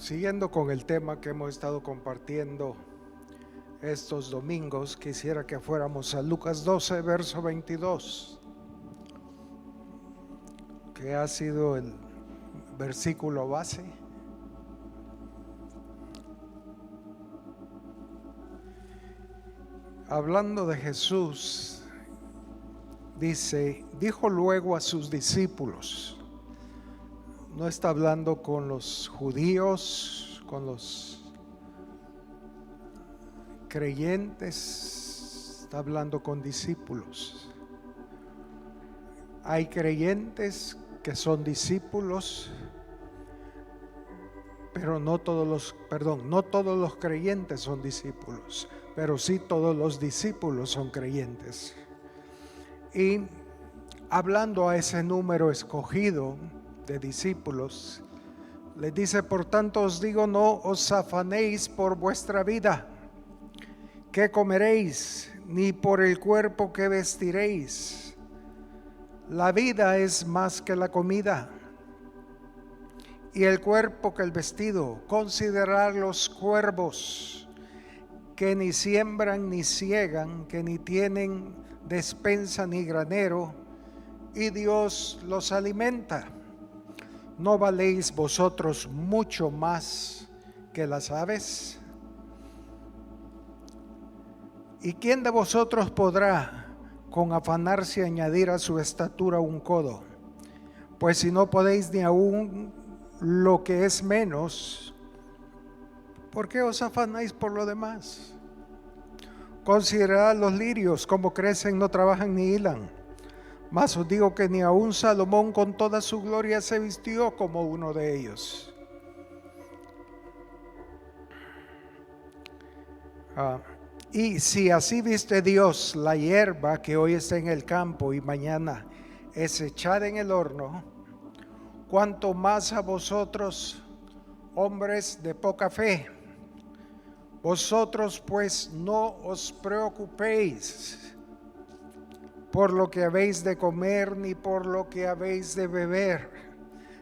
Siguiendo con el tema que hemos estado compartiendo estos domingos, quisiera que fuéramos a Lucas 12, verso 22, que ha sido el versículo base. Hablando de Jesús, dijo luego a sus discípulos. No está hablando con los judíos, con los creyentes, está hablando con discípulos. Hay creyentes que son discípulos, pero no todos los creyentes son discípulos, pero sí todos los discípulos son creyentes. Y hablando a ese número escogido de discípulos, les dice: por tanto os digo, no os afanéis por vuestra vida, qué comeréis, ni por el cuerpo que vestiréis. La vida es más que la comida, y el cuerpo que el vestido. Considerad los cuervos, que ni siembran ni siegan, que ni tienen despensa ni granero, y Dios los alimenta. ¿No valéis vosotros mucho más que las aves? ¿Y quién de vosotros podrá con afanarse añadir a su estatura un codo? Pues si no podéis ni aún lo que es menos, ¿por qué os afanáis por lo demás? Considerad los lirios, como crecen, no trabajan ni hilan. Mas os digo que ni aun Salomón con toda su gloria se vistió como uno de ellos. Y si así viste Dios la hierba que hoy está en el campo y mañana es echada en el horno, cuanto más a vosotros, hombres de poca fe. Vosotros pues no os preocupéis por lo que habéis de comer, ni por lo que habéis de beber,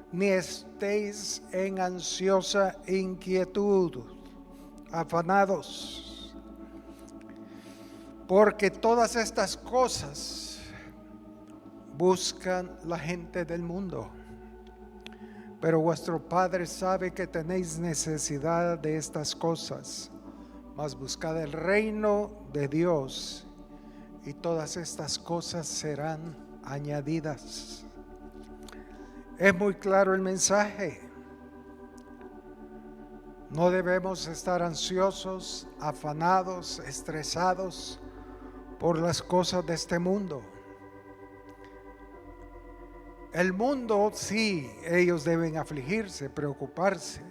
ni estéis en ansiosa inquietud, afanados, porque todas estas cosas buscan la gente del mundo. Pero vuestro Padre sabe que tenéis necesidad de estas cosas, mas buscad el reino de Dios, y todas estas cosas serán añadidas. Es muy claro el mensaje. No debemos estar ansiosos, afanados, estresados por las cosas de este mundo. El mundo, sí, ellos deben afligirse, preocuparse,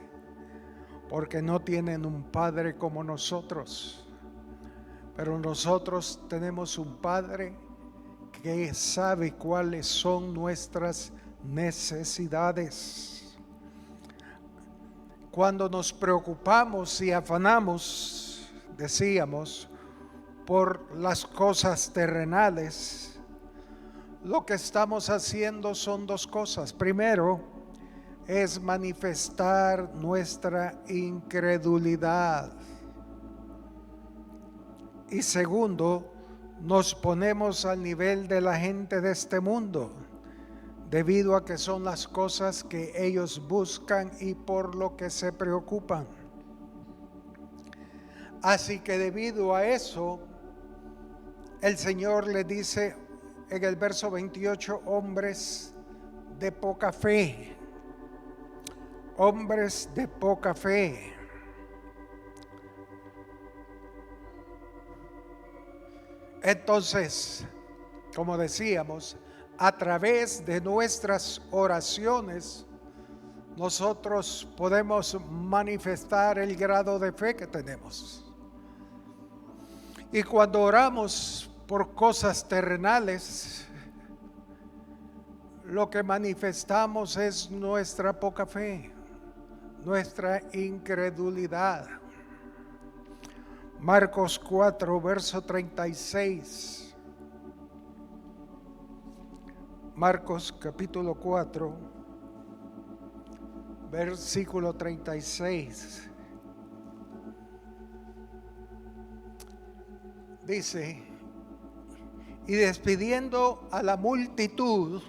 porque no tienen un Padre como nosotros. Pero nosotros tenemos un Padre que sabe cuáles son nuestras necesidades. Cuando nos preocupamos y afanamos, decíamos, por las cosas terrenales, lo que estamos haciendo son dos cosas. Primero, es manifestar nuestra incredulidad. Y segundo, nos ponemos al nivel de la gente de este mundo, debido a que son las cosas que ellos buscan y por lo que se preocupan. Así que debido a eso, el Señor le dice en el verso 28, hombres de poca fe, hombres de poca fe. Entonces, como decíamos, a través de nuestras oraciones, nosotros podemos manifestar el grado de fe que tenemos. Y cuando oramos por cosas terrenales, lo que manifestamos es nuestra poca fe, nuestra incredulidad. Marcos 4, verso 36. Marcos capítulo 4, versículo 36. Dice: y despidiendo a la multitud,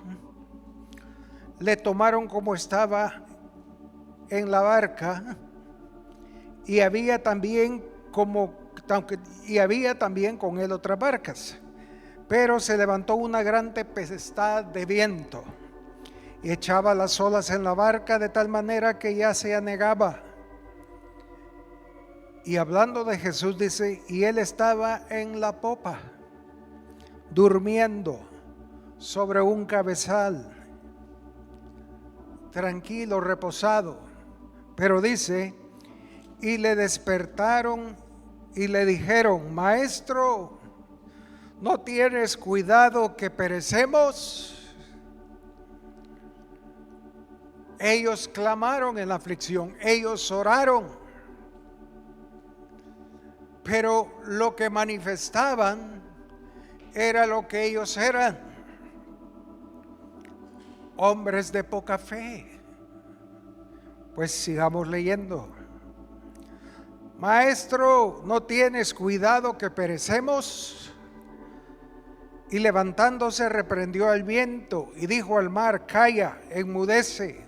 le tomaron como estaba en la barca, y había también con él otras barcas. Pero se levantó una gran tempestad de viento y echaba las olas en la barca de tal manera que ya se anegaba. Y hablando de Jesús dice: y él estaba en la popa, durmiendo sobre un cabezal, tranquilo, reposado. Pero dice: y le despertaron y le dijeron: Maestro, ¿no tienes cuidado que perecemos? Ellos clamaron en la aflicción, ellos oraron, pero lo que manifestaban era lo que ellos eran: hombres de poca fe. Pues sigamos leyendo. Maestro, ¿no tienes cuidado que perecemos? Y levantándose reprendió al viento y dijo al mar: calla, enmudece.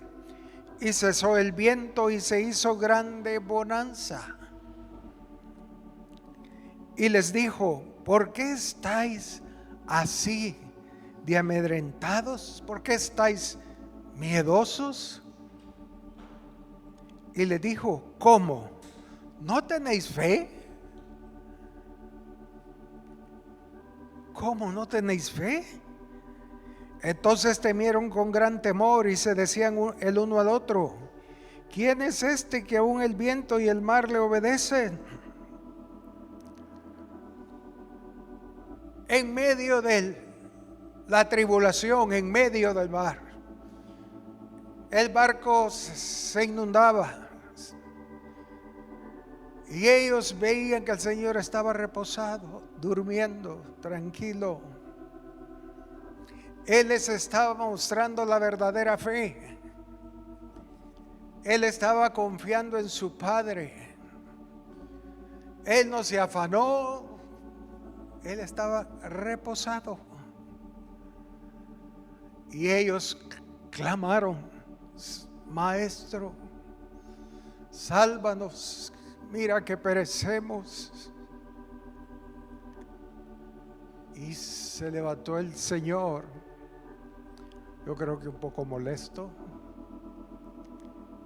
Y cesó el viento y se hizo grande bonanza. Y les dijo: ¿por qué estáis así de amedrentados? ¿Por qué estáis miedosos? Y les dijo: ¿cómo? ¿No tenéis fe? ¿Cómo no tenéis fe? Entonces temieron con gran temor y se decían el uno al otro: ¿quién es este que aún el viento y el mar le obedecen? En medio de la tribulación, en medio del mar, el barco se inundaba y ellos veían que el Señor estaba reposado, durmiendo, tranquilo. Él les estaba mostrando la verdadera fe. Él estaba confiando en su Padre. Él no se afanó. Él estaba reposado. Y ellos clamaron: Maestro, sálvanos, mira que perecemos. Y se levantó el Señor, yo creo que un poco molesto,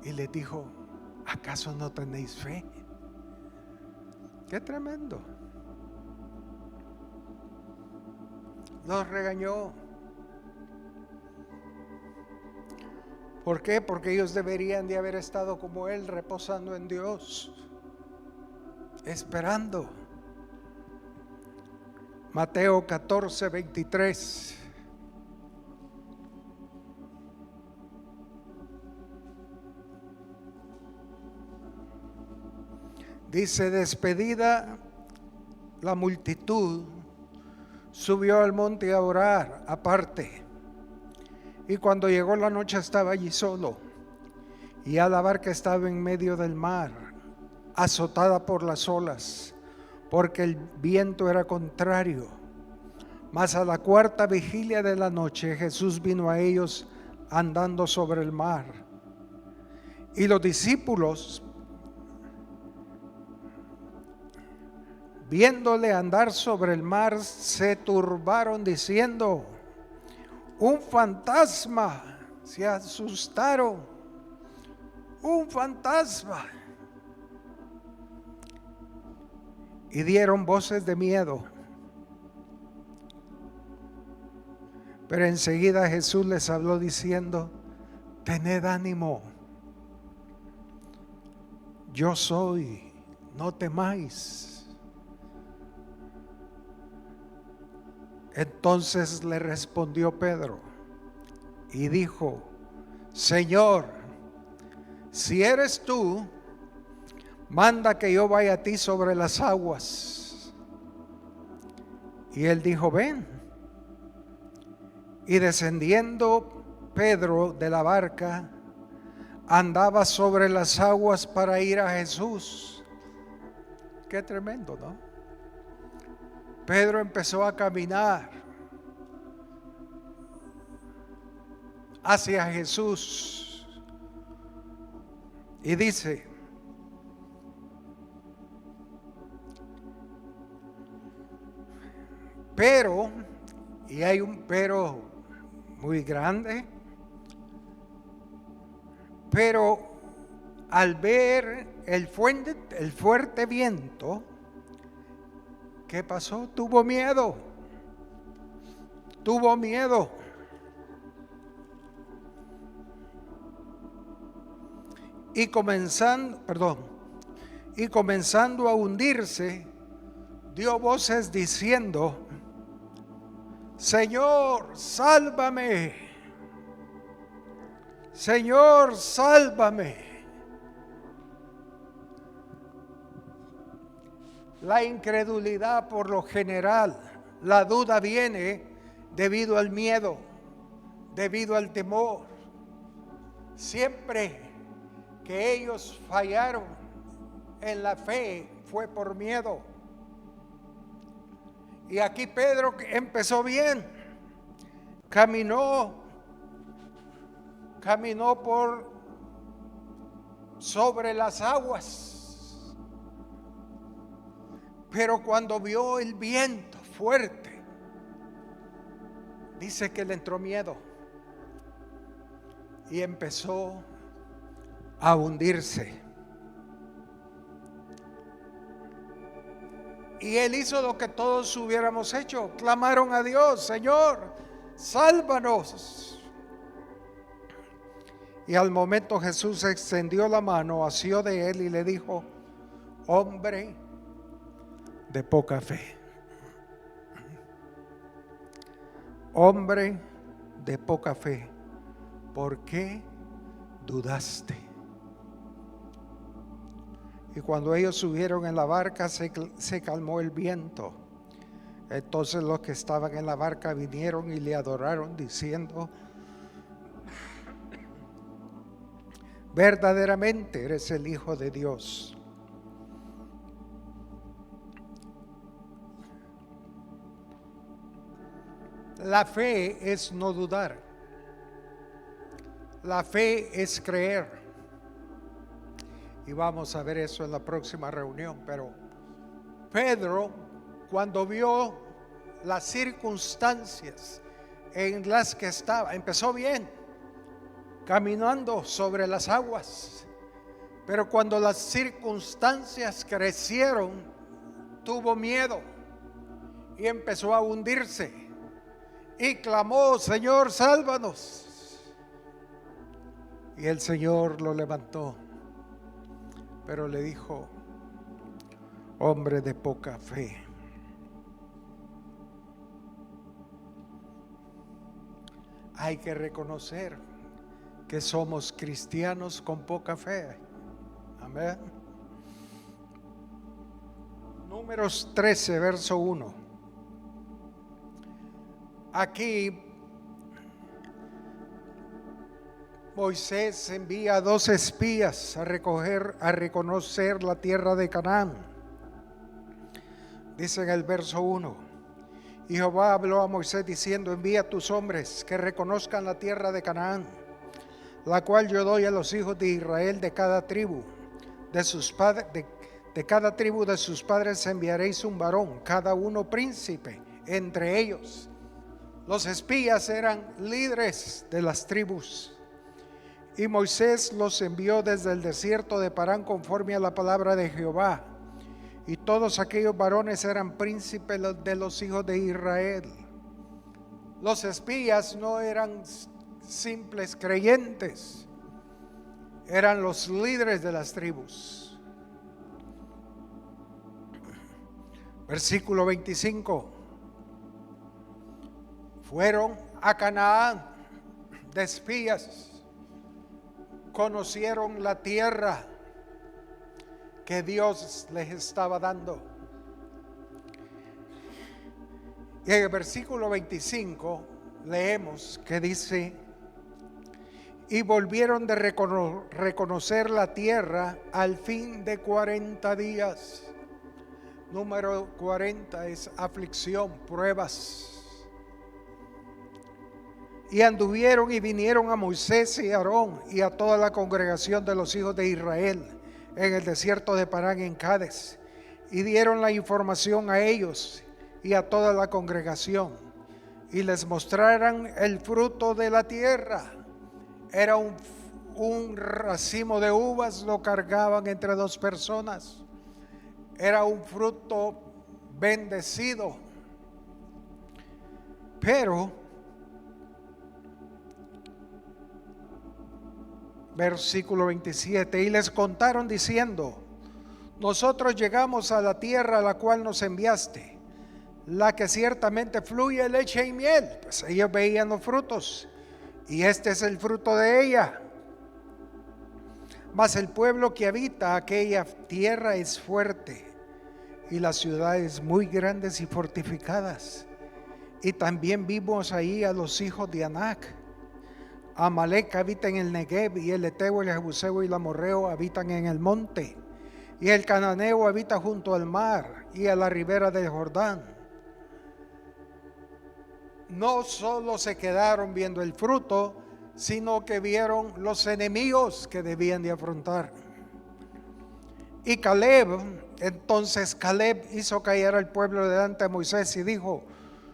y les dijo: ¿acaso no tenéis fe? Qué tremendo. Los regañó. ¿Por qué? Porque ellos deberían de haber estado como él, reposando en Dios, esperando. Mateo 14, 23. Dice: despedida la multitud, subió al monte a orar aparte. Y cuando llegó la noche estaba allí solo. Y ya la barca estaba en medio del mar, azotada por las olas, porque el viento era contrario. Mas a la cuarta vigilia de la noche Jesús vino a ellos andando sobre el mar. Y los discípulos, viéndole andar sobre el mar, se turbaron diciendo: un fantasma. Se asustaron. Un fantasma. Y dieron voces de miedo. Pero enseguida Jesús les habló diciendo: tened ánimo, yo soy, no temáis. Entonces le respondió Pedro y dijo: Señor, si eres tú, manda que yo vaya a ti sobre las aguas. Y él dijo: ven. Y descendiendo Pedro de la barca, andaba sobre las aguas para ir a Jesús. Qué tremendo, ¿no? Pedro empezó a caminar hacia Jesús y dice: pero, y hay un pero muy grande, pero al ver el fuerte viento, ¿qué pasó? Tuvo miedo. Y comenzando a hundirse, dio voces diciendo: Señor, sálvame. Señor, sálvame. La incredulidad, por lo general, la duda viene debido al miedo, debido al temor. Siempre que ellos fallaron en la fe fue por miedo. Y aquí Pedro empezó bien, caminó por sobre las aguas, pero cuando vio el viento fuerte, dice que le entró miedo y empezó a hundirse. Y él hizo lo que todos hubiéramos hecho: clamaron a Dios: Señor, sálvanos. Y al momento Jesús extendió la mano, asió de él y le dijo: hombre de poca fe. Hombre de poca fe, ¿por qué dudaste? Y cuando ellos subieron en la barca, se calmó el viento. Entonces los que estaban en la barca vinieron y le adoraron, diciendo: verdaderamente eres el Hijo de Dios. La fe es no dudar. La fe es creer. Y vamos a ver eso en la próxima reunión. Pero Pedro, cuando vio las circunstancias en las que estaba, empezó bien, caminando sobre las aguas. Pero cuando las circunstancias crecieron, tuvo miedo y empezó a hundirse. Y clamó: Señor, sálvanos. Y el Señor lo levantó, pero le dijo: hombre de poca fe. Hay que reconocer que somos cristianos con poca fe. Amén. Números 13, verso 1. Aquí Moisés envía a 2 espías a reconocer la tierra de Canaán. Dice en el verso 1: y Jehová habló a Moisés diciendo: envía a tus hombres que reconozcan la tierra de Canaán, la cual yo doy a los hijos de Israel. De cada tribu de sus padres, de cada tribu de sus padres enviaréis un varón, cada uno príncipe entre ellos. Los espías eran líderes de las tribus. Y Moisés los envió desde el desierto de Parán conforme a la palabra de Jehová. Y todos aquellos varones eran príncipes de los hijos de Israel. Los espías no eran simples creyentes, eran los líderes de las tribus. Versículo 25. Fueron a Canaán de espías, conocieron la tierra que Dios les estaba dando. Y en el versículo 25 leemos que dice: y volvieron de reconocer la tierra al fin de 40 días. Número 40 es aflicción, pruebas. Y anduvieron y vinieron a Moisés y a Aarón y a toda la congregación de los hijos de Israel en el desierto de Parán en Cades, y dieron la información a ellos y a toda la congregación, y les mostraron el fruto de la tierra. Era un racimo de uvas, lo cargaban entre 2 personas. Era un fruto bendecido. Pero, versículo 27, y les contaron diciendo: nosotros llegamos a la tierra a la cual nos enviaste, la que ciertamente fluye leche y miel. Pues ellos veían los frutos, y este es el fruto de ella. Mas el pueblo que habita aquella tierra es fuerte, y las ciudades muy grandes y fortificadas. Y también vimos ahí a los hijos de Anac. Amalek habita en el Negev, y el Eteo, el Jebuseo y el Amorreo habitan en el monte, y el Cananeo habita junto al mar y a la ribera del Jordán. No solo se quedaron viendo el fruto, sino que vieron los enemigos que debían de afrontar. Y entonces Caleb hizo callar al pueblo delante de Moisés y dijo: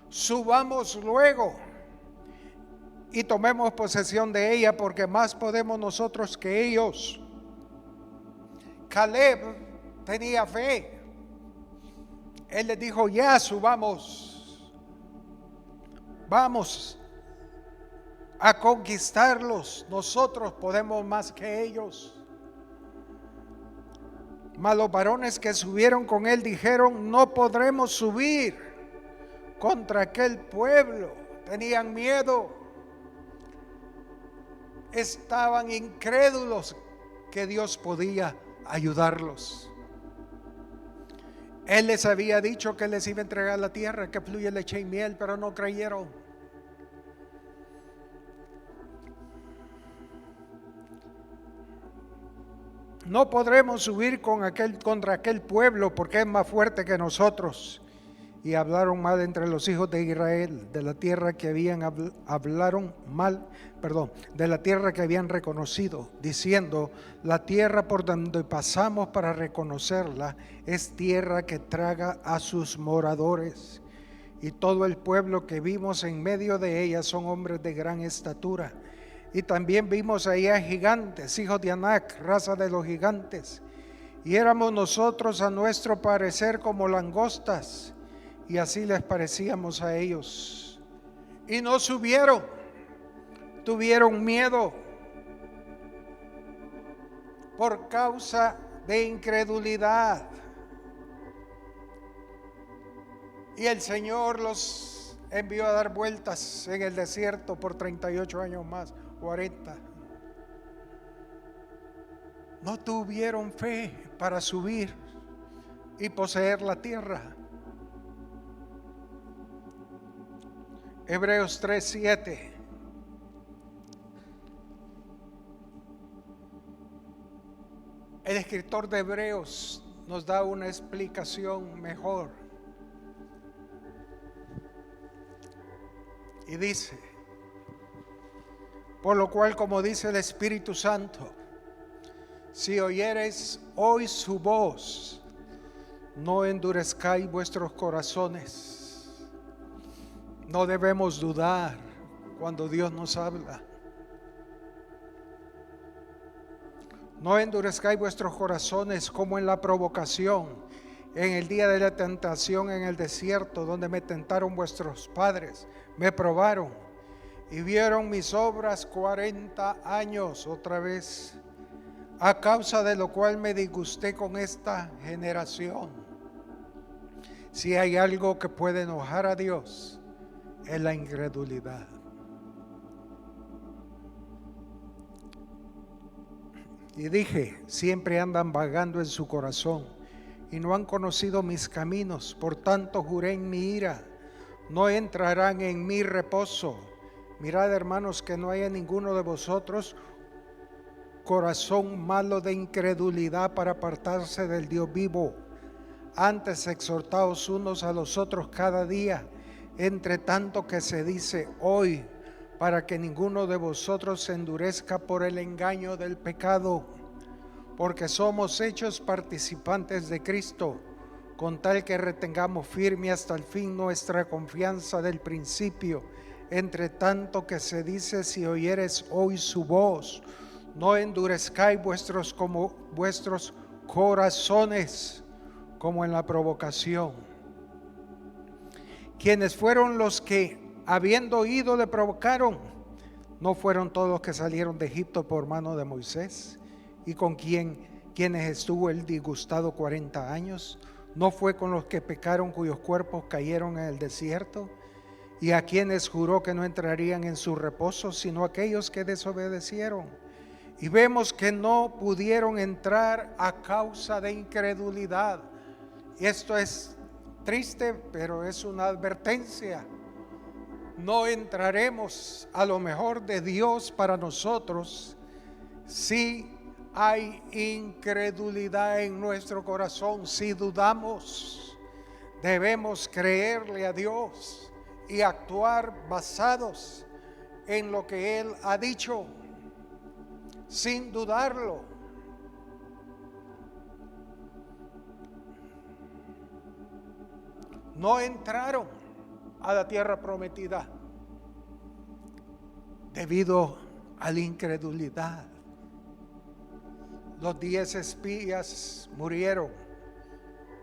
subamos luego y tomemos posesión de ella, porque más podemos nosotros que ellos. Caleb tenía fe. Él les dijo: ya subamos, vamos a conquistarlos, nosotros podemos más que ellos. Mas los varones que subieron con él dijeron: no podremos subir contra aquel pueblo. Tenían miedo, estaban incrédulos que Dios podía ayudarlos. Él les había dicho que les iba a entregar la tierra que fluye leche y miel, pero no creyeron. No podremos subir contra aquel pueblo, porque es más fuerte que nosotros. Y hablaron mal entre los hijos de Israel de la tierra que habían de la tierra que habían reconocido, diciendo: la tierra por donde pasamos para reconocerla es tierra que traga a sus moradores, y todo el pueblo que vimos en medio de ella son hombres de gran estatura. Y también vimos allá gigantes, hijos de Anac, raza de los gigantes, y éramos nosotros a nuestro parecer como langostas, y así les parecíamos a ellos. Y no subieron, tuvieron miedo por causa de incredulidad. Y el Señor los envió a dar vueltas en el desierto por 38 años más, 40. No tuvieron fe para subir y poseer la tierra. Hebreos 3:7. El escritor de Hebreos nos da una explicación mejor. Y dice: por lo cual, como dice el Espíritu Santo, si oyereis hoy su voz, no endurezcáis vuestros corazones. No debemos dudar cuando Dios nos habla. No endurezcáis vuestros corazones como en la provocación, en el día de la tentación en el desierto, donde me tentaron vuestros padres, me probaron y vieron mis obras 40 años. Otra vez, a causa de lo cual me disgusté con esta generación. Si hay algo que puede enojar a Dios, es la incredulidad. Y dije: siempre andan vagando en su corazón y no han conocido mis caminos. Por tanto juré en mi ira: no entrarán en mi reposo. Mirad, hermanos, que no haya ninguno de vosotros corazón malo de incredulidad para apartarse del Dios vivo. Antes exhortaos unos a los otros cada día, entre tanto que se dice hoy, para que ninguno de vosotros se endurezca por el engaño del pecado, porque somos hechos participantes de Cristo, con tal que retengamos firme hasta el fin nuestra confianza del principio. Entre tanto que se dice, si oyeres hoy su voz, no endurezcáis vuestros corazones como en la provocación. Quienes fueron los que, habiendo oído, le provocaron? ¿No fueron todos los que salieron de Egipto por mano de Moisés? ¿Y con quienes estuvo él disgustado 40 años? ¿No fue con los que pecaron, cuyos cuerpos cayeron en el desierto? ¿Y a quienes juró que no entrarían en su reposo, sino aquellos que desobedecieron? Y vemos que no pudieron entrar a causa de incredulidad. Y esto es triste, pero es una advertencia. No entraremos a lo mejor de Dios para nosotros si hay incredulidad en nuestro corazón, si dudamos. Debemos creerle a Dios y actuar basados en lo que Él ha dicho, sin dudarlo. No entraron a la tierra prometida debido a la incredulidad. Los 10 espías murieron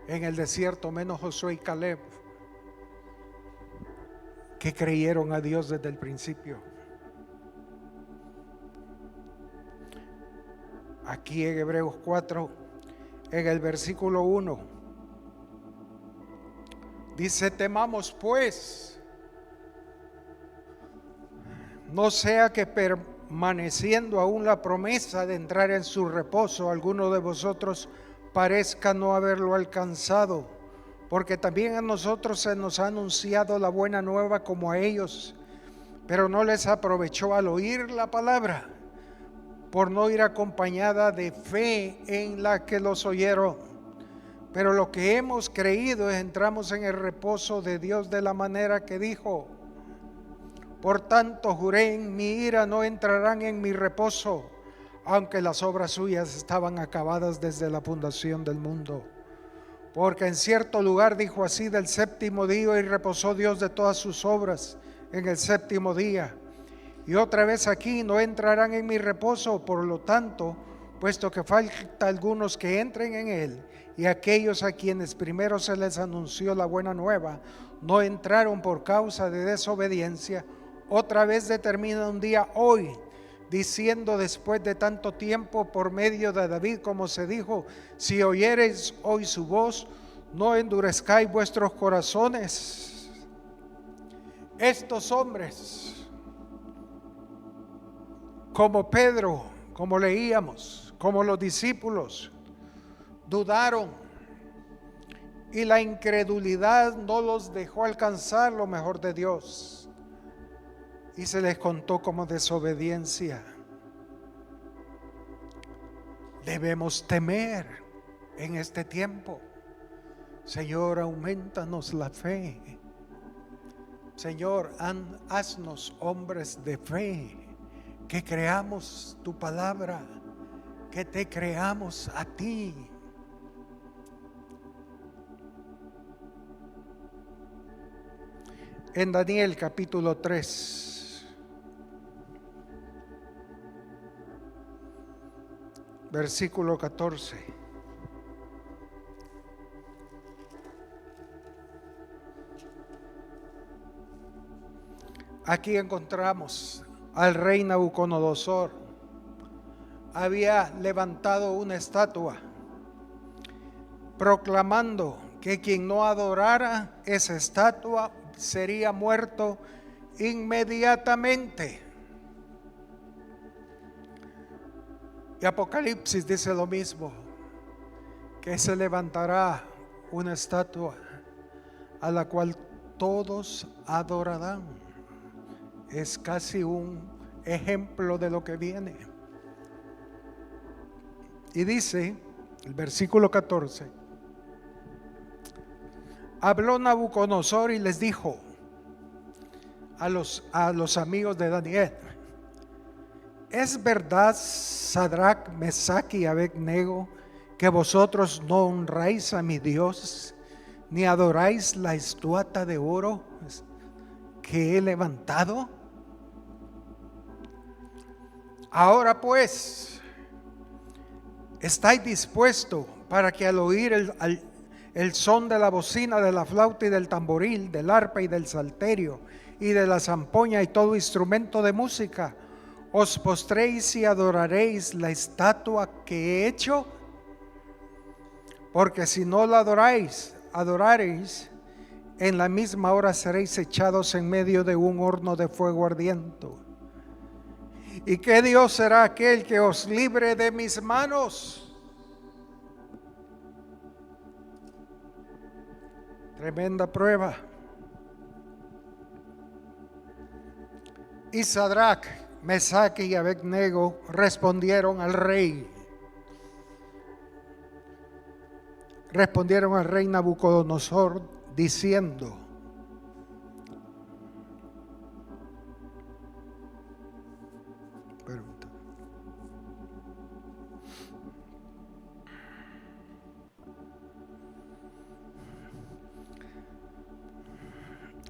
en el desierto, menos Josué y Caleb, que creyeron a Dios desde el principio. Aquí en Hebreos 4, en el versículo 1, dice: temamos pues, no sea que permaneciendo aún la promesa de entrar en su reposo, alguno de vosotros parezca no haberlo alcanzado, porque también a nosotros se nos ha anunciado la buena nueva como a ellos, pero no les aprovechó al oír la palabra, por no ir acompañada de fe en la que los oyeron. Pero lo que hemos creído es entramos en el reposo de Dios de la manera que dijo: por tanto juré en mi ira, no entrarán en mi reposo, aunque las obras suyas estaban acabadas desde la fundación del mundo. Porque en cierto lugar dijo así del séptimo día, y reposó Dios de todas sus obras en el séptimo día. Y otra vez aquí: no entrarán en mi reposo. Por lo tanto, puesto que falta algunos que entren en él, y aquellos a quienes primero se les anunció la buena nueva no entraron por causa de desobediencia, otra vez determina un día hoy, diciendo después de tanto tiempo por medio de David, como se dijo: si oyereis hoy su voz, no endurezcáis vuestros corazones. Estos hombres, como Pedro, como leíamos, como los discípulos, dudaron, y la incredulidad no los dejó alcanzar lo mejor de Dios, y se les contó como desobediencia. Debemos temer en este tiempo: Señor, aumentanos la fe. Señor, haznos hombres de fe, que creamos tu palabra, que te creamos a ti. En Daniel capítulo 3, versículo 14. Aquí encontramos al rey Nabucodonosor. Había levantado una estatua proclamando que quien no adorara esa estatua sería muerto inmediatamente. Y Apocalipsis dice lo mismo, que se levantará una estatua a la cual todos adorarán. es casi un ejemplo de lo que viene. Y dice el versículo 14: habló Nabucodonosor y les dijo a los amigos de Daniel: ¿es verdad, Sadrach, Mesach y Abed-nego, que vosotros no honráis a mi Dios, ni adoráis la estatua de oro que he levantado? Ahora pues, ¿estáis dispuestos para que al oír el son de la bocina, de la flauta y del tamboril, del arpa y del salterio y de la zampoña y todo instrumento de música, os postréis y adoraréis la estatua que he hecho? Porque si no la adoraréis, en la misma hora seréis echados en medio de un horno de fuego ardiente. ¿Y qué Dios será aquel que os libre de mis manos? Tremenda prueba. Y Sadrach, Mesach y Abed-nego respondieron al rey Nabucodonosor diciendo: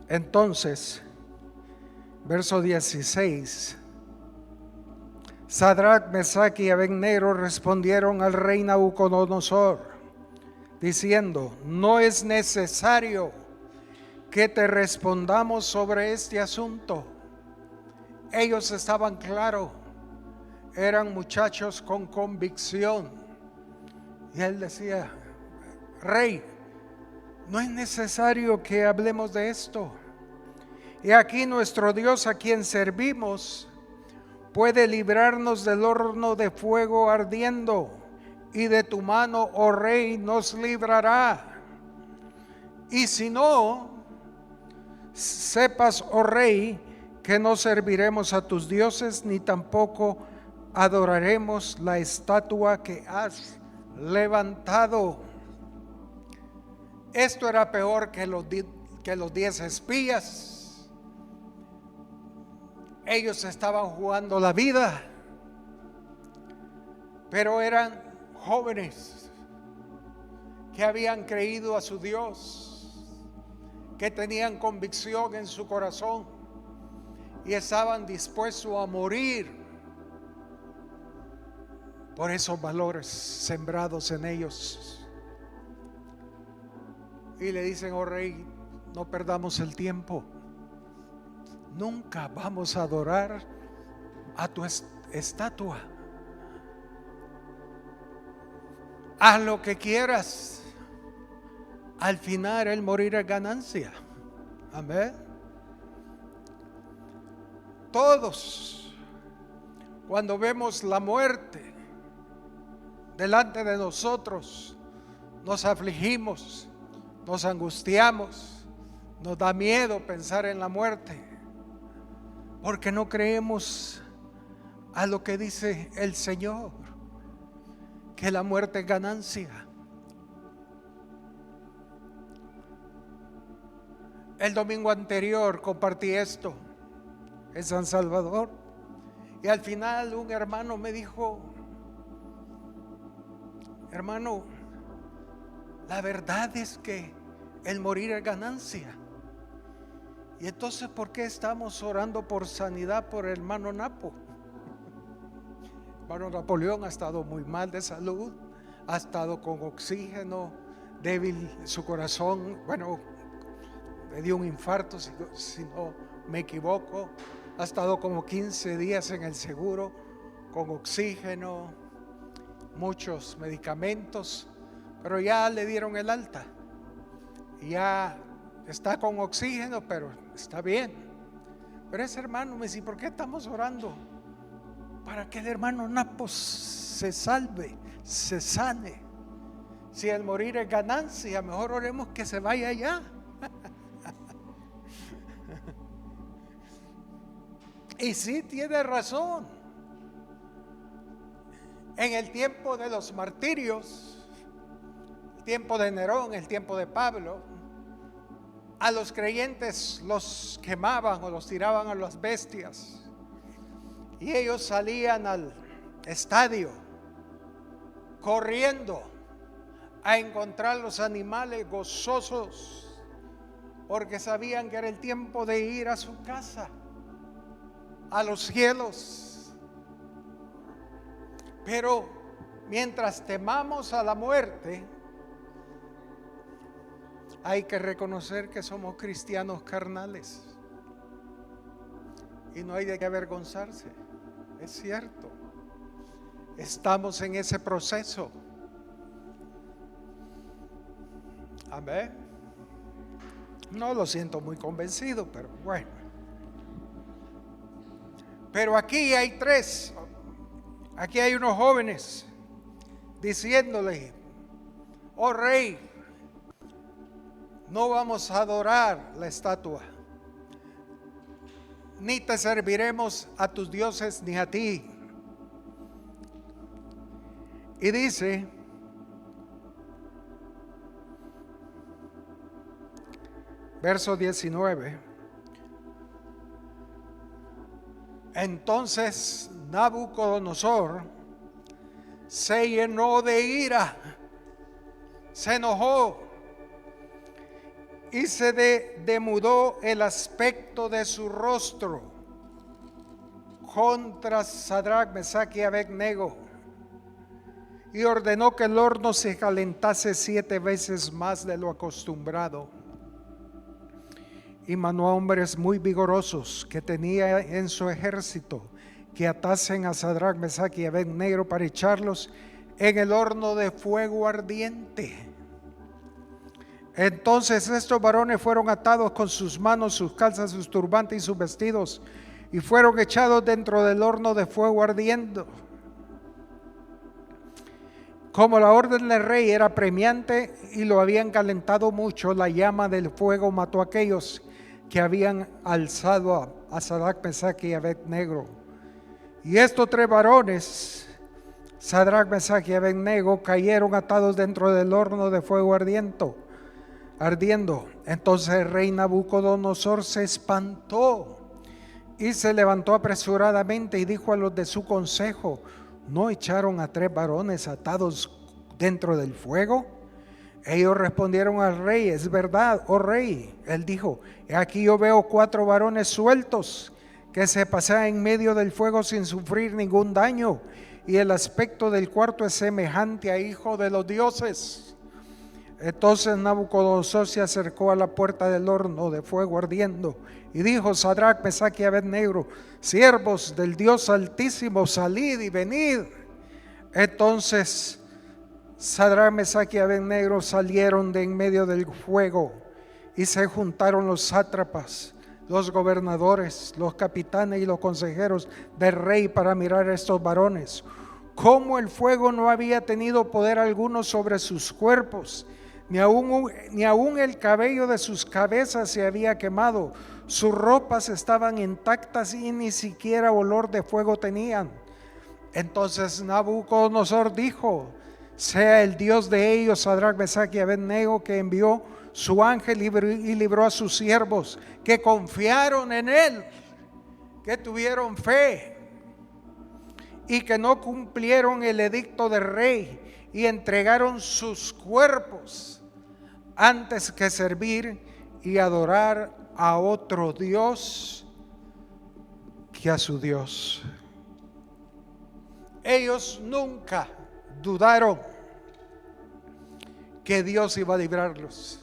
entonces, verso 16, Sadrach, Mesach y Abed-nego respondieron al rey Nabucodonosor diciendo: no es necesario que te respondamos sobre este asunto. Ellos estaban claros, eran muchachos con convicción. Y él decía: rey, no es necesario que hablemos de esto. Y aquí nuestro Dios, a quien servimos, puede librarnos del horno de fuego ardiendo, y de tu mano, oh rey, nos librará. Y si no, sepas, oh rey, que no serviremos a tus dioses, ni tampoco adoraremos la estatua que has levantado. Esto era peor que los 10 espías. Ellos estaban jugando la vida, pero eran jóvenes que habían creído a su Dios, que tenían convicción en su corazón y estaban dispuestos a morir por esos valores sembrados en ellos. Y le dicen: oh rey, no perdamos el tiempo. Nunca vamos a adorar a tu estatua. Haz lo que quieras. Al final el morir es ganancia. Amén. Todos, cuando vemos la muerte delante de nosotros, nos afligimos, nos angustiamos, nos da miedo pensar en la muerte, porque no creemos a lo que dice el Señor, que la muerte es ganancia. El domingo anterior compartí esto en San Salvador, y al final un hermano me dijo: hermano, la verdad es que el morir es ganancia. Y entonces, ¿por qué estamos orando por sanidad por el hermano Napo? Hermano Napoleón ha estado muy mal de salud, ha estado con oxígeno, débil su corazón, bueno, le dio un infarto si no me equivoco, ha estado como 15 días en el seguro con oxígeno, muchos medicamentos, pero ya le dieron el alta, ya está con oxígeno, pero está bien. Pero ese hermano me dice: ¿por qué estamos orando? Para que el hermano Napo se salve, se sane. Si el morir es ganancia, mejor oremos que se vaya ya. Y sí tiene razón. En el tiempo de los martirios, el tiempo de Nerón, el tiempo de Pablo, a los creyentes los quemaban o los tiraban a las bestias. Y ellos salían al estadio corriendo a encontrar los animales gozosos, porque sabían que era el tiempo de ir a su casa, a los cielos. Pero mientras temamos a la muerte, hay que reconocer que somos cristianos carnales y no hay de qué avergonzarse. Es cierto, estamos en ese proceso. Amén. No lo siento muy convencido, pero bueno. Pero aquí hay tres. Aquí hay unos jóvenes diciéndole: oh rey, no vamos a adorar la estatua, ni te serviremos a tus dioses ni a ti. Y dice, verso 19: entonces Nabucodonosor se llenó de ira, se enojó y se demudó el aspecto de su rostro contra Sadrach, Mesach y Abed-nego, y ordenó que el horno se calentase 7 veces más de lo acostumbrado. Y mandó a hombres muy vigorosos que tenía en su ejército que atasen a Sadrach, Mesach y Abed-nego para echarlos en el horno de fuego ardiente. Entonces estos varones fueron atados con sus manos, sus calzas, sus turbantes y sus vestidos, y fueron echados dentro del horno de fuego ardiendo. Como la orden del rey era apremiante y lo habían calentado mucho, la llama del fuego mató a aquellos que habían alzado a Sadrach, Mesach y Abed-nego. Y estos 3 varones, Sadrach, Mesach y Abed-nego, cayeron atados dentro del horno de fuego ardiendo. Entonces el rey Nabucodonosor se espantó y se levantó apresuradamente y dijo a los de su consejo: ¿no echaron a 3 varones atados dentro del fuego? Ellos respondieron al rey: es verdad, oh rey. Él dijo: aquí yo veo 4 varones sueltos que se pasean en medio del fuego sin sufrir ningún daño, y el aspecto del cuarto es semejante a hijo de los dioses. Entonces Nabucodonosor se acercó a la puerta del horno de fuego ardiendo y dijo: Sadrach, Mesach y Abed-nego, siervos del Dios Altísimo, salid y venid. Entonces Sadrach, Mesach y Abed-nego salieron de en medio del fuego, y se juntaron los sátrapas, los gobernadores, los capitanes y los consejeros del rey para mirar a estos varones. Como el fuego no había tenido poder alguno sobre sus cuerpos, ni aún el cabello de sus cabezas se había quemado, sus ropas estaban intactas y ni siquiera olor de fuego tenían. Entonces Nabucodonosor dijo: sea el Dios de ellos, Sadrach, Mesach y Abed-nego, que envió su ángel y libró a sus siervos, que confiaron en él, que tuvieron fe y que no cumplieron el edicto del rey y entregaron sus cuerpos antes que servir y adorar a otro Dios que a su Dios. Ellos nunca dudaron que Dios iba a librarlos.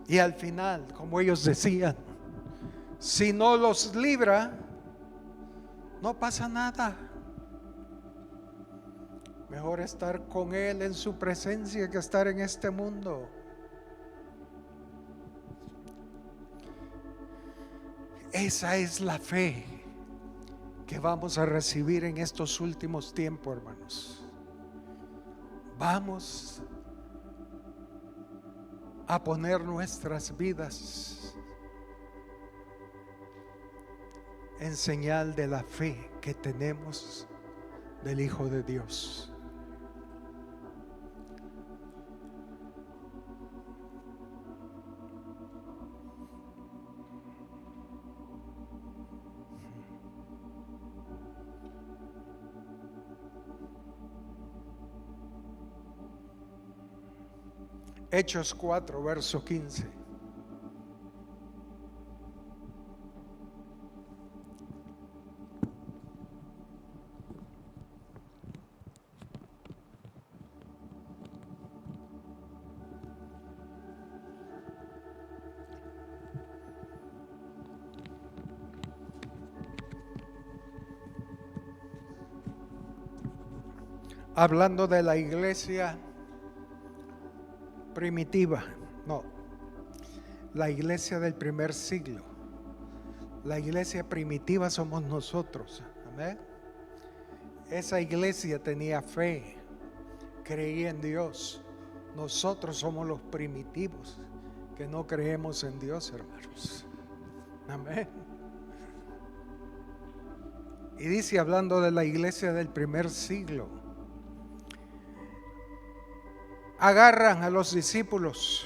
Y al final, como ellos decían, si no los libra, no pasa nada. Mejor estar con Él en su presencia que estar en este mundo. Esa es la fe que vamos a recibir en estos últimos tiempos, hermanos. Vamos a poner nuestras vidas en señal de la fe que tenemos del Hijo de Dios. Hechos 4, verso 15. Hablando de la iglesia primitiva, no, la iglesia del primer siglo. La iglesia primitiva somos nosotros, amén. Esa iglesia tenía fe, creía en Dios. Nosotros somos los primitivos que no creemos en Dios, hermanos, amén. Y dice, hablando de la iglesia del primer siglo, agarran a los discípulos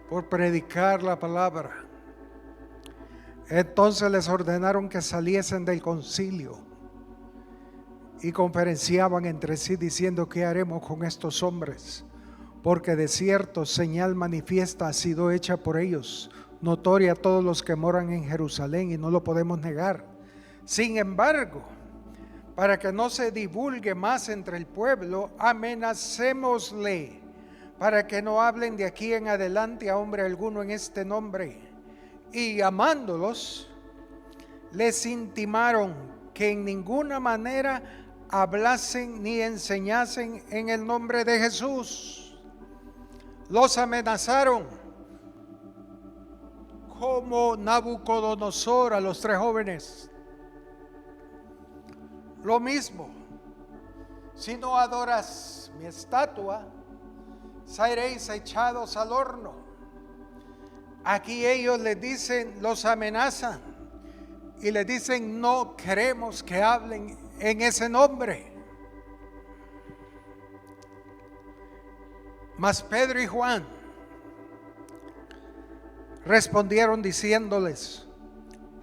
por predicar la palabra. Entonces les ordenaron que saliesen del concilio y conferenciaban entre sí diciendo: ¿qué haremos con estos hombres? Porque de cierto señal manifiesta ha sido hecha por ellos, notoria a todos los que moran en Jerusalén, y no lo podemos negar. Sin embargo, para que no se divulgue más entre el pueblo, amenacémosle para que no hablen de aquí en adelante a hombre alguno en este nombre. Y llamándolos, les intimaron que en ninguna manera hablasen ni enseñasen en el nombre de Jesús. Los amenazaron como Nabucodonosor a los 3 jóvenes. Lo mismo, si no adoras mi estatua, seréis echados al horno. Aquí ellos les dicen, los amenazan y les dicen: no queremos que hablen en ese nombre. Mas Pedro y Juan respondieron diciéndoles: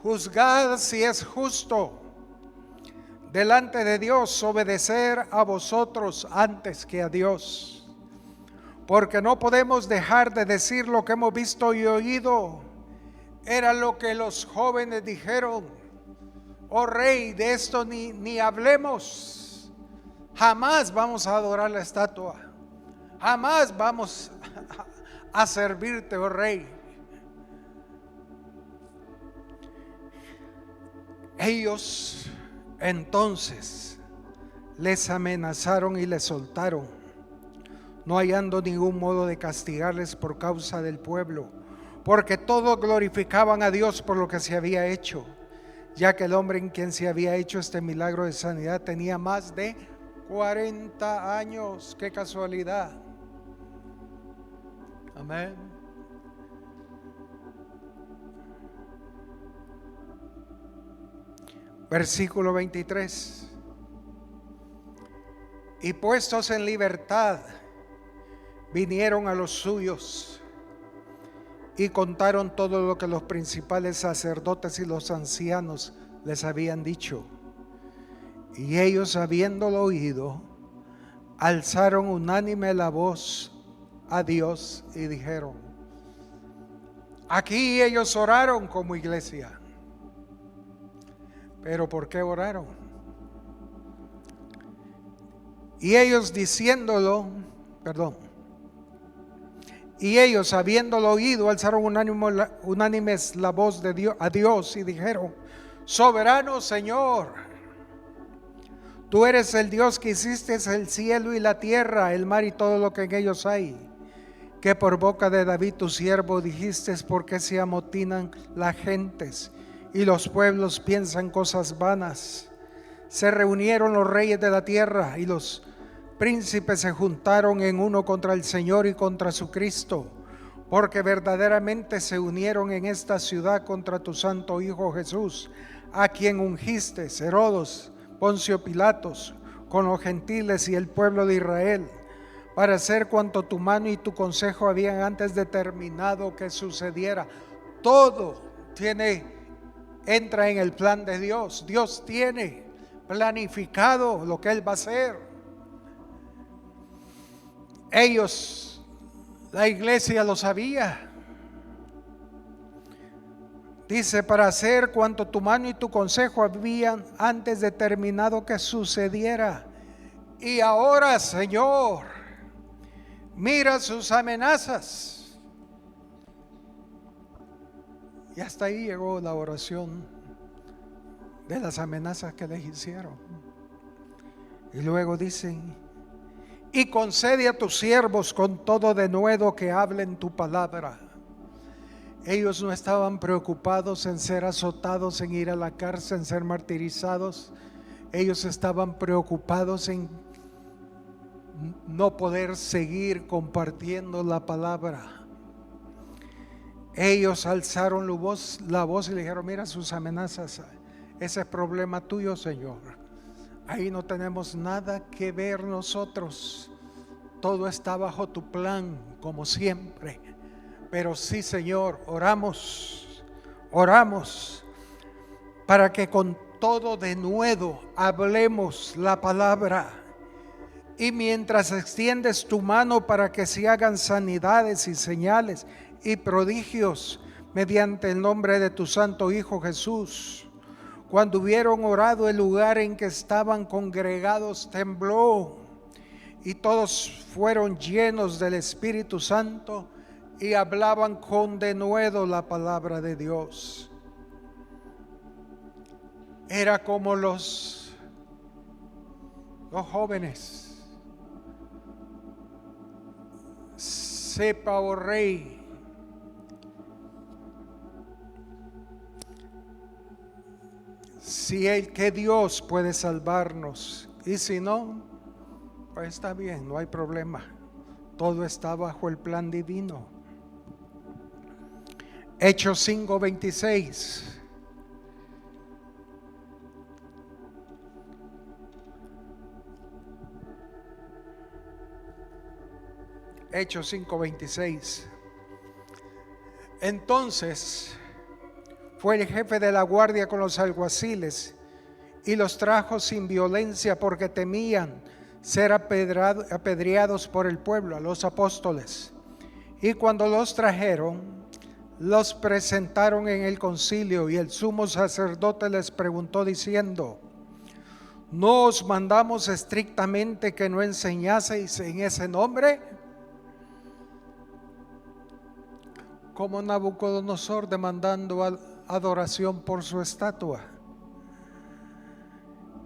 juzgad si es justo delante de Dios obedecer a vosotros antes que a Dios, porque no podemos dejar de decir lo que hemos visto y oído. Era lo que los jóvenes dijeron: oh rey, de esto ni hablemos. Jamás vamos a adorar la estatua, jamás vamos a servirte, oh rey. Ellos entonces les amenazaron y les soltaron, no hallando ningún modo de castigarles por causa del pueblo, porque todos glorificaban a Dios por lo que se había hecho, ya que el hombre en quien se había hecho este milagro de sanidad tenía más de 40 años. ¡Qué casualidad! Amén. Versículo 23. Y puestos en libertad, vinieron a los suyos y contaron todo lo que los principales sacerdotes y los ancianos les habían dicho. Y ellos, habiéndolo oído, alzaron unánime la voz a Dios y dijeron: aquí ellos oraron como iglesia. Pero ¿por qué oraron? Y ellos y ellos, habiéndolo oído, alzaron unánimes la voz de Dios, a Dios, y dijeron: soberano Señor, tú eres el Dios que hiciste el cielo y la tierra, el mar y todo lo que en ellos hay, que por boca de David tu siervo dijiste: ¿por qué se amotinan las gentes y los pueblos piensan cosas vanas? Se reunieron los reyes de la tierra y los príncipes se juntaron en uno contra el Señor y contra su Cristo, porque verdaderamente se unieron en esta ciudad contra tu santo Hijo Jesús, a quien ungiste, Herodes, Poncio Pilatos, con los gentiles y el pueblo de Israel, para hacer cuanto tu mano y tu consejo habían antes determinado que sucediera. Todo entra en el plan de Dios. Dios tiene planificado lo que Él va a hacer. Ellos, la iglesia lo sabía. Dice, para hacer cuanto tu mano y tu consejo habían antes determinado que sucediera. Y ahora, Señor, mira sus amenazas. Y hasta ahí llegó la oración de las amenazas que les hicieron. Y luego dicen, y concede a tus siervos con todo denuedo que hablen tu palabra. Ellos no estaban preocupados en ser azotados, en ir a la cárcel, en ser martirizados. Ellos estaban preocupados en no poder seguir compartiendo la palabra. Ellos alzaron la voz y le dijeron, mira sus amenazas, ese es problema tuyo, Señor. Ahí no tenemos nada que ver nosotros. Todo está bajo tu plan, como siempre. Pero sí, Señor, oramos para que con todo denuedo hablemos la palabra. Y mientras extiendes tu mano para que se hagan sanidades y señales y prodigios mediante el nombre de tu santo Hijo Jesús. Cuando hubieron orado, el lugar en que estaban congregados tembló y todos fueron llenos del Espíritu Santo y hablaban con denuedo la palabra de Dios. Era como los jóvenes. Sepa, oh Rey, si que Dios puede salvarnos, y si no, pues está bien, no hay problema. Todo está bajo el plan divino. Hechos 5:26. Hechos 5:26. Entonces fue el jefe de la guardia con los alguaciles y los trajo sin violencia, porque temían ser apedreados por el pueblo, a los apóstoles. Y cuando los trajeron, los presentaron en el concilio, y el sumo sacerdote les preguntó diciendo, ¿no os mandamos estrictamente que no enseñaseis en ese nombre? Como Nabucodonosor demandando adoración por su estatua.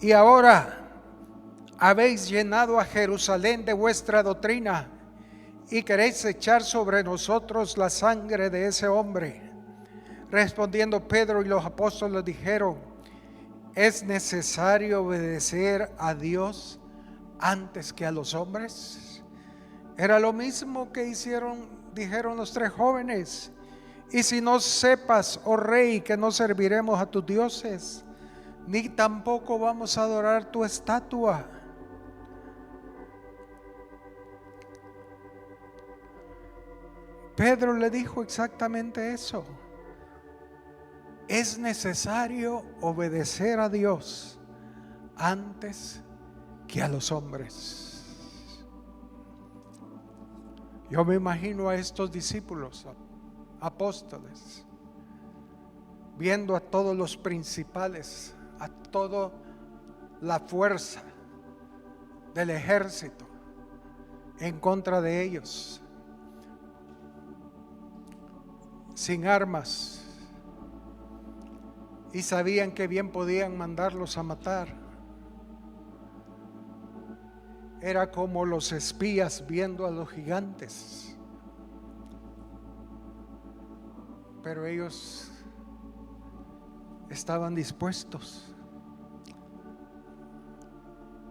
Y ahora habéis llenado a Jerusalén de vuestra doctrina y queréis echar sobre nosotros la sangre de ese hombre. Respondiendo Pedro y los apóstoles dijeron, ¿es necesario obedecer a Dios antes que a los hombres? Era lo mismo que dijeron los tres jóvenes. Y si no sepas, oh Rey, que no serviremos a tus dioses, ni tampoco vamos a adorar tu estatua. Pedro le dijo exactamente eso. Es necesario obedecer a Dios antes que a los hombres. Yo me imagino a estos discípulos, apóstoles, viendo a todos los principales, a toda la fuerza del ejército en contra de ellos, sin armas, y sabían que bien podían mandarlos a matar. Era como los espías viendo a los gigantes, pero ellos estaban dispuestos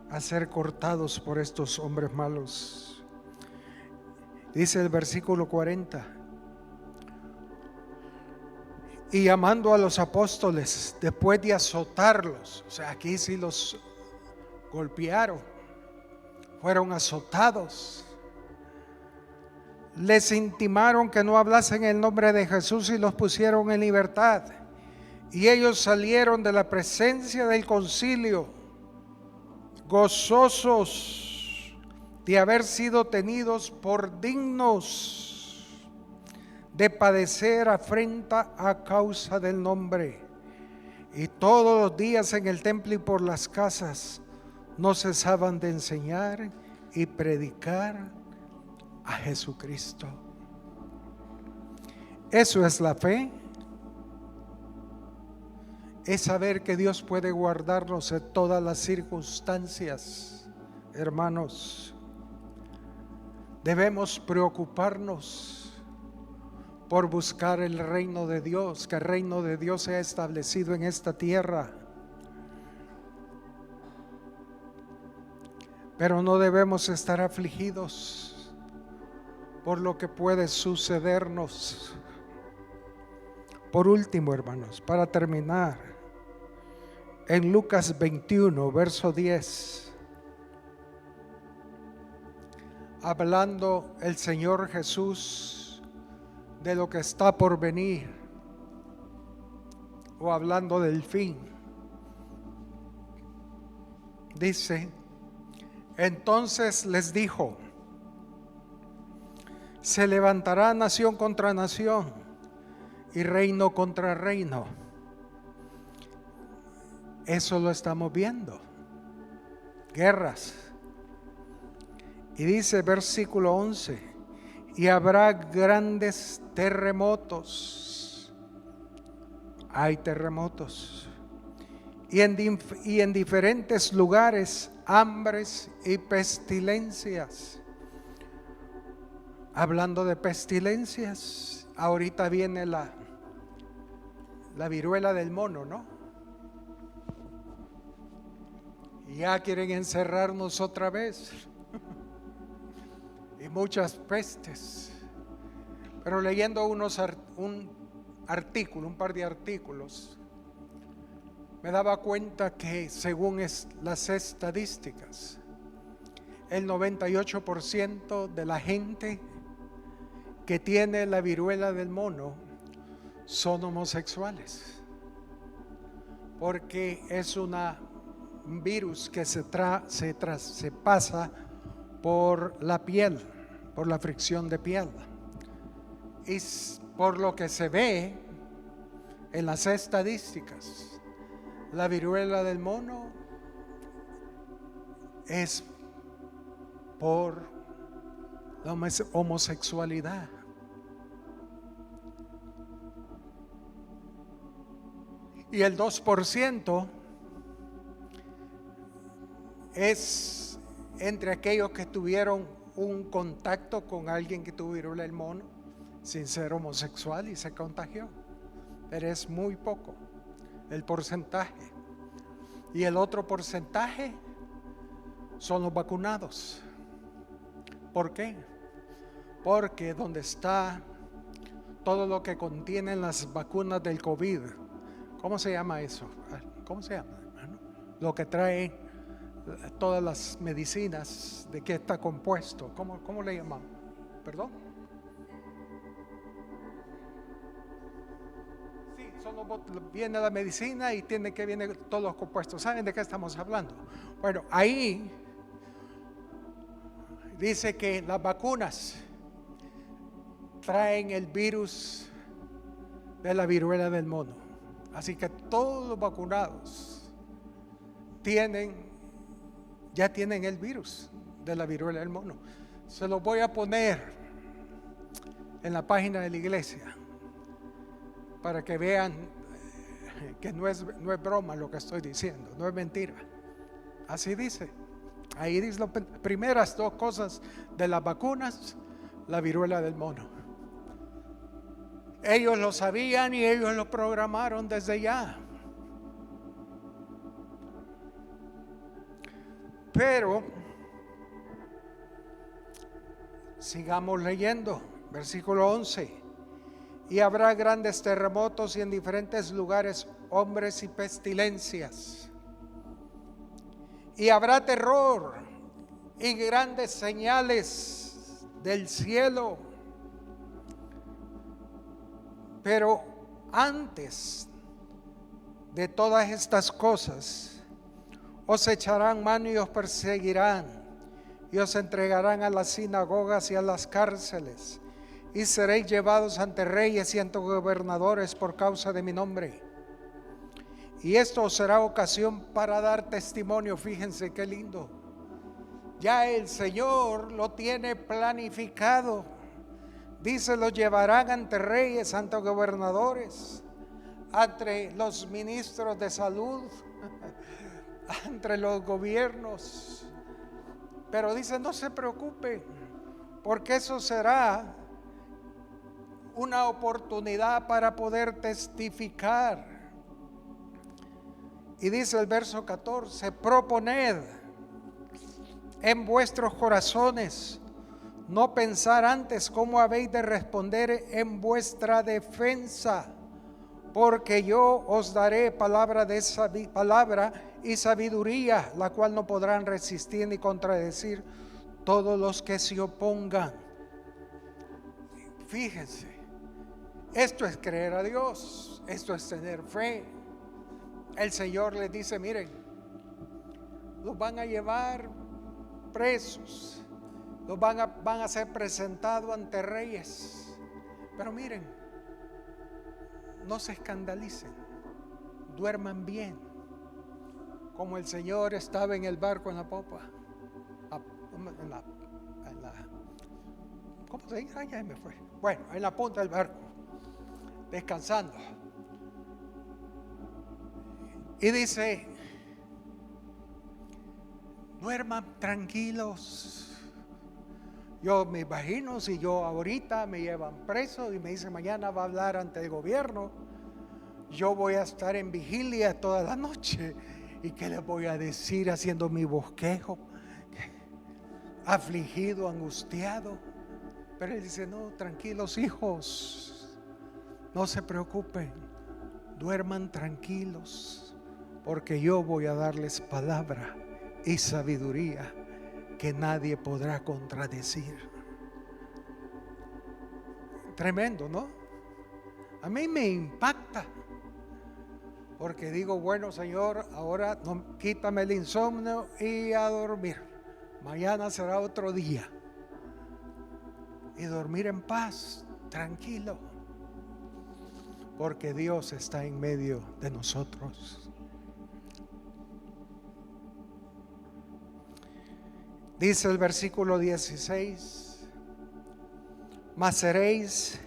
a ser cortados por estos hombres malos. Dice el versículo 40, Y llamando a los apóstoles, después de azotarlos, o sea, aquí sí los golpearon, fueron azotados, les intimaron que no hablasen en el nombre de Jesús y los pusieron en libertad. Y ellos salieron de la presencia del concilio, gozosos de haber sido tenidos por dignos de padecer afrenta a causa del nombre. Y todos los días en el templo y por las casas no cesaban de enseñar y predicar a Jesucristo. Eso es la fe. Es saber que Dios puede guardarnos en todas las circunstancias. Hermanos, debemos preocuparnos por buscar el reino de Dios, que el reino de Dios sea establecido en esta tierra. Pero no debemos estar afligidos por lo que puede sucedernos. Por último, hermanos, para terminar, en Lucas 21, verso 10, hablando el Señor Jesús de lo que está por venir, o hablando del fin, dice: entonces les dijo, se levantará nación contra nación y reino contra reino. Eso lo estamos viendo, guerras. Y dice versículo 11, y habrá grandes terremotos. Hay terremotos. Y en diferentes lugares, hambres y pestilencias. Hablando de pestilencias, ahorita viene la viruela del mono, ¿no? Y ya quieren encerrarnos otra vez. Y muchas pestes. Pero leyendo un par de artículos, me daba cuenta que según las estadísticas, el 98% de la gente que tiene la viruela del mono son homosexuales, porque es un virus que se pasa por la piel, por la fricción de piel. Y por lo que se ve en las estadísticas, la viruela del mono es por la homosexualidad. Y el 2% es entre aquellos que tuvieron un contacto con alguien que tuvo viruela del mono sin ser homosexual y se contagió. Pero es muy poco el porcentaje. Y el otro porcentaje son los vacunados. ¿Por qué? Porque donde está todo lo que contienen las vacunas del COVID, ¿cómo se llama eso? ¿Cómo se llama, hermano? Lo que trae todas las medicinas, ¿de qué está compuesto? ¿Cómo le llamamos? ¿Perdón? Sí, viene la medicina y viene todos los compuestos. ¿Saben de qué estamos hablando? Bueno, ahí dice que las vacunas traen el virus de la viruela del mono. Así que todos los vacunados ya tienen el virus de la viruela del mono. Se lo voy a poner en la página de la iglesia para que vean que no es broma lo que estoy diciendo, no es mentira. Así dice. Ahí dice las primeras dos cosas de las vacunas, la viruela del mono. Ellos lo sabían y ellos lo programaron desde ya. Pero sigamos leyendo, versículo 11. y habrá grandes terremotos y en diferentes lugares hombres y pestilencias. Y habrá terror y grandes señales del cielo. Pero antes de todas estas cosas, os echarán mano y os perseguirán, y os entregarán a las sinagogas y a las cárceles, y seréis llevados ante reyes y ante gobernadores por causa de mi nombre. Y esto os será ocasión para dar testimonio. Fíjense qué lindo. Ya el Señor lo tiene planificado. Dice, los llevarán ante reyes, ante gobernadores, ante los ministros de salud, entre los gobiernos. Pero dice, no se preocupen, porque eso será una oportunidad para poder testificar. Y dice el verso 14, proponed en vuestros corazones no pensar antes cómo habéis de responder en vuestra defensa, porque yo os daré palabra y sabiduría, la cual no podrán resistir ni contradecir todos los que se opongan. Fíjense, esto es creer a Dios, esto es tener fe. El Señor les dice, miren, los van a llevar presos, los van a ser presentados ante reyes, pero miren, no se escandalicen, duerman bien, como el Señor estaba en el barco en la popa, ¿cómo se dice? Ay, ya me fue. Bueno, en la punta del barco, descansando. Y dice, duerman tranquilos. Yo me imagino si yo ahorita me llevan preso y me dicen mañana va a hablar ante el gobierno, yo voy a estar en vigilia toda la noche. ¿Y qué les voy a decir haciendo mi bosquejo? Afligido, angustiado. Pero él dice, no, tranquilos hijos, no se preocupen, duerman tranquilos, porque yo voy a darles palabra y sabiduría que nadie podrá contradecir. Tremendo, ¿no? A mí me impacta, porque digo, bueno, Señor, ahora no, quítame el insomnio y a dormir. Mañana será otro día. Y dormir en paz, tranquilo, porque Dios está en medio de nosotros. Dice el versículo 16, mas seréis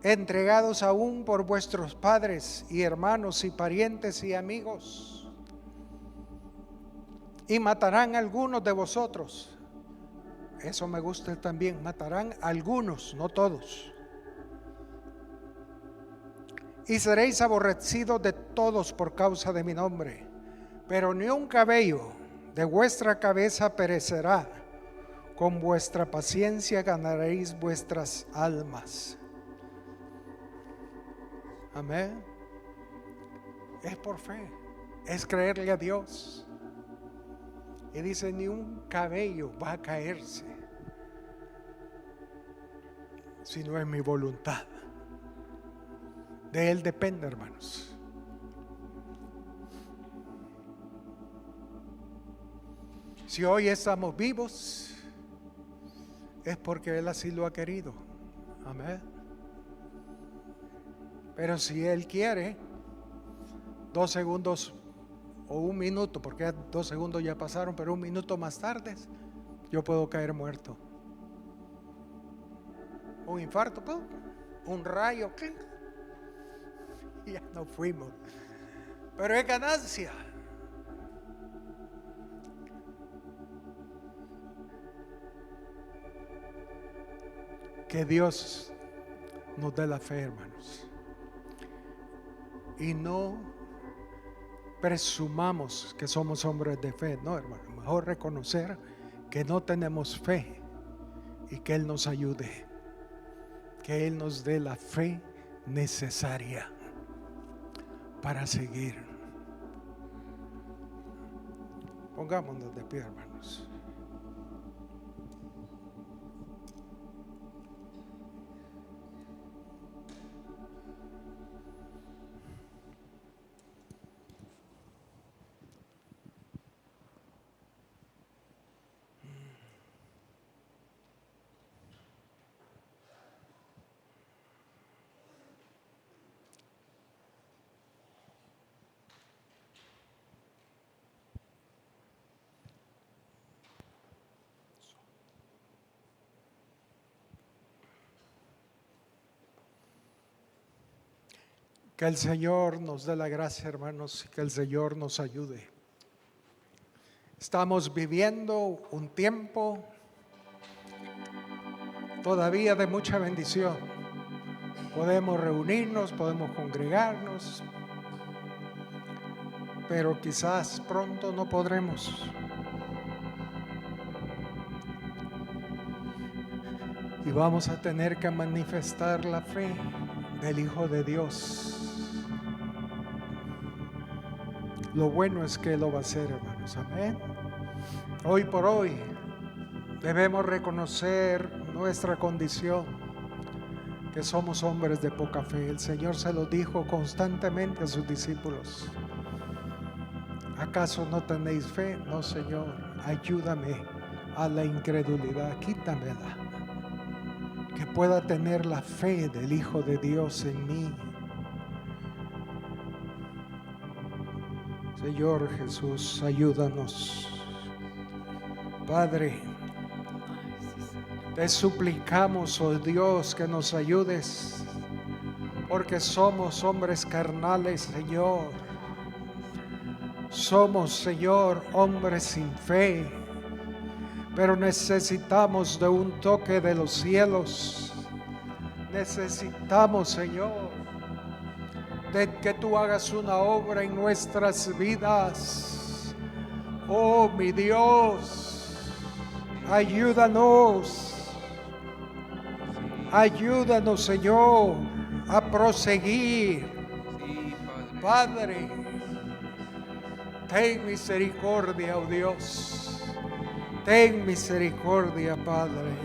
entregados aún por vuestros padres y hermanos y parientes y amigos, y matarán a algunos de vosotros. Eso me gusta también, matarán a algunos, no todos. Y seréis aborrecidos de todos por causa de mi nombre, pero ni un cabello de vuestra cabeza perecerá. Con vuestra paciencia ganaréis vuestras almas. Amén. Es por fe, es creerle a Dios. Y dice, ni un cabello va a caerse si no es mi voluntad. De Él depende, hermanos. Si hoy estamos vivos, es porque Él así lo ha querido. Amén. Pero si Él quiere, 2 segundos o 1 minuto, porque 2 segundos ya pasaron, pero 1 minuto más tarde, yo puedo caer muerto. Un infarto, un rayo, y ya no fuimos. Pero es ganancia. Que Dios nos dé la fe, hermanos. Y no presumamos que somos hombres de fe. No, hermano, mejor reconocer que no tenemos fe y que Él nos ayude que Él nos dé la fe necesaria para seguir. Pongámonos de pie, hermanos. Que el Señor nos dé la gracia, hermanos, y que el Señor nos ayude. Estamos viviendo un tiempo todavía de mucha bendición. Podemos reunirnos, podemos congregarnos, pero quizás pronto no podremos. Y vamos a tener que manifestar la fe del Hijo de Dios. Lo bueno es que Él lo va a hacer, hermanos. Amén. Hoy por hoy debemos reconocer nuestra condición, que somos hombres de poca fe. El Señor se lo dijo constantemente a sus discípulos. ¿Acaso no tenéis fe? No, Señor, ayúdame a la incredulidad, quítamela, que pueda tener la fe del Hijo de Dios en mí. Señor Jesús, ayúdanos. Padre, te suplicamos, oh Dios, que nos ayudes, porque somos hombres carnales, Señor. Somos, Señor, hombres sin fe, pero necesitamos de un toque de los cielos. Necesitamos, Señor, de que tú hagas una obra en nuestras vidas. Oh, mi Dios, ayúdanos. Ayúdanos, Señor, a proseguir. Padre, ten misericordia, oh Dios. Ten misericordia, Padre.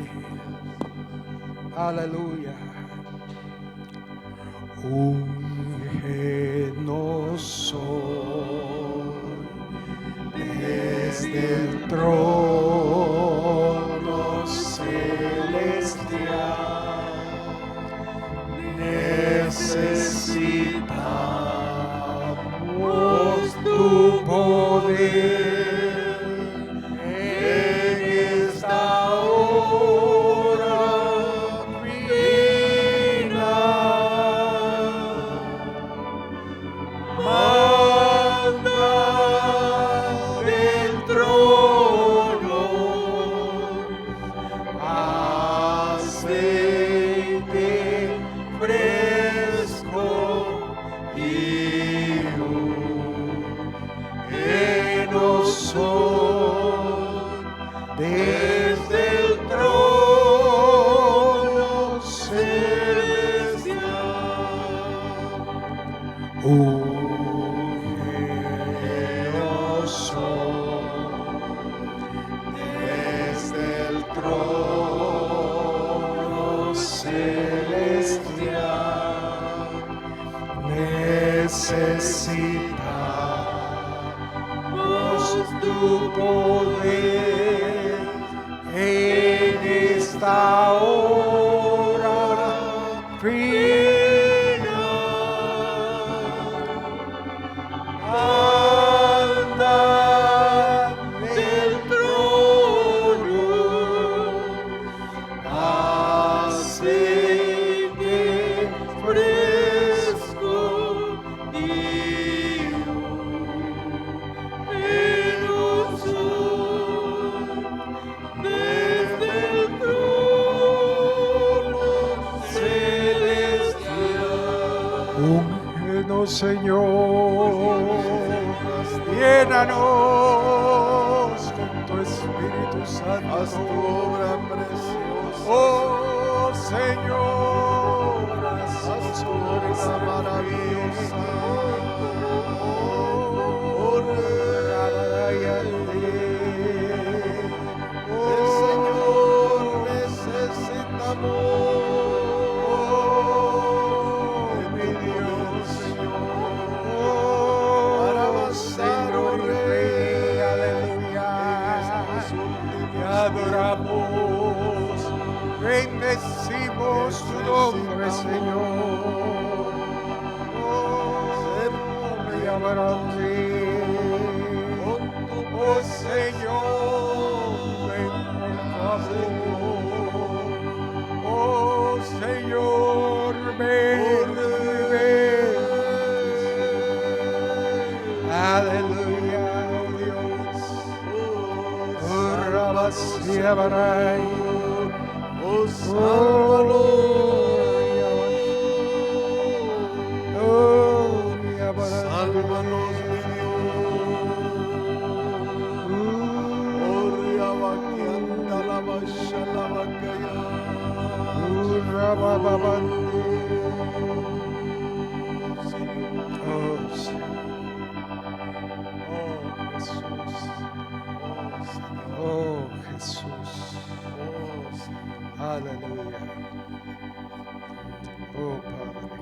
Aleluya. Úngenos hoy desde el trono celestial. Necesitamos tu poder. Necesitamos tu poder en esta hora final. Anda del trono, aceite fresco y úngenos, Señor, llénanos con tu Espíritu Santo. Haz tu obra preciosa, oh Señor. obra maravillosa. El Señor necesitamos de mi Dios, Señor, para avanzar, oh Rey, aleluya. Te adoramos, bendecimos tu nombre, Señor. Te adoramos, oh Señor, ven por favor. Oh Señor, ven, ven. Aleluya, oh Dios. Oh Rabasia Baray. Oh sálvanos. Oh sálvanos, mi Dios. Oh Riabaquianta la Basha la Bacaya. Oh Rabababante. Oh Jesús. Oh Jesús. Aleluya. Oh Padre.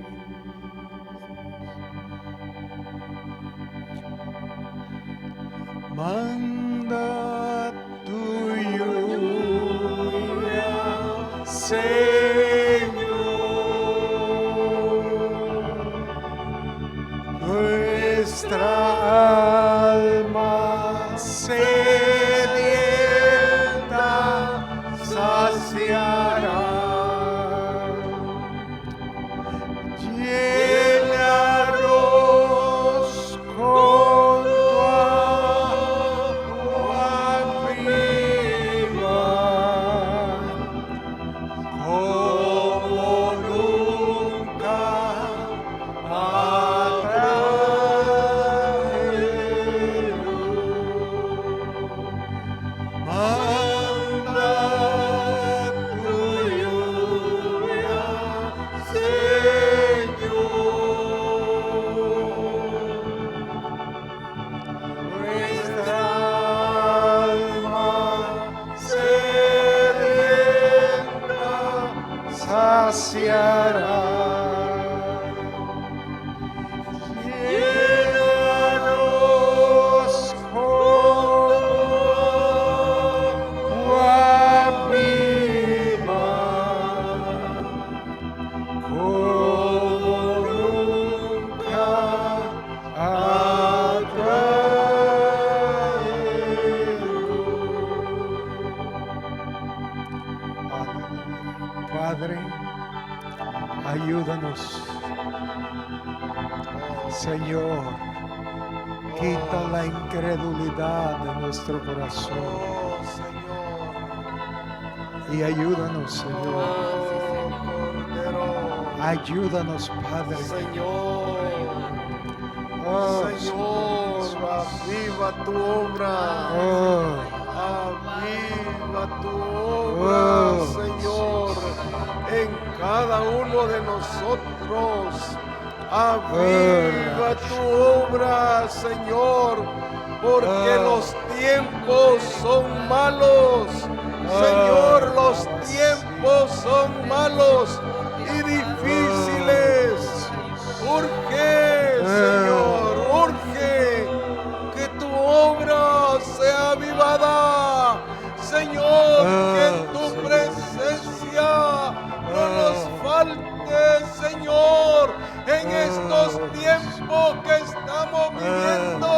Manda tu lluvia, Señor. Nuestra alma sedienta saciará. Llénanos con tu agua viva, como nunca manda tu lluvia, Señor. Nuestra alma sedienta saciará. Llénanos con agua viva, como nunca Padre, ayúdanos. Señor, quita la incredulidad de nuestro corazón. Y ayúdanos, Señor. Ayúdanos, Padre. Señor, aviva tu obra. Aviva tu obra, Señor, en cada uno de nosotros. Aviva tu obra, Señor, porque los tiempos son malos. Señor, los tiempos son malos y difíciles. Urge, Señor, urge que tu obra sea avivada. Señor, que en tu presencia no nos falte, Señor, en estos tiempos que estamos viviendo.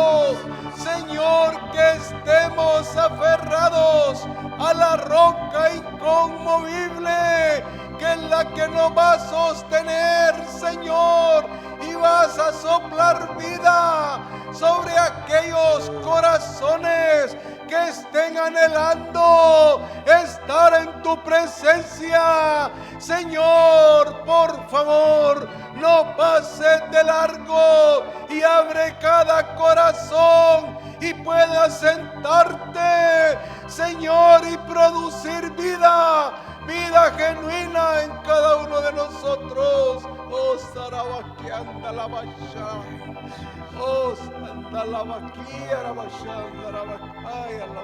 Señor, que estemos aferrados a la roca inconmovible, que es la que nos va a sostener, Señor, y vas a soplar vida sobre aquellos corazones que estén anhelando estar en tu presencia. Señor, por favor, no pases de largo y abre cada corazón y puedas sentarte, Señor, y producir vida genuina en cada uno de nosotros. Oh, sarabakianda la basha. Oh, sanda la bakia la bashanda la bakaya la.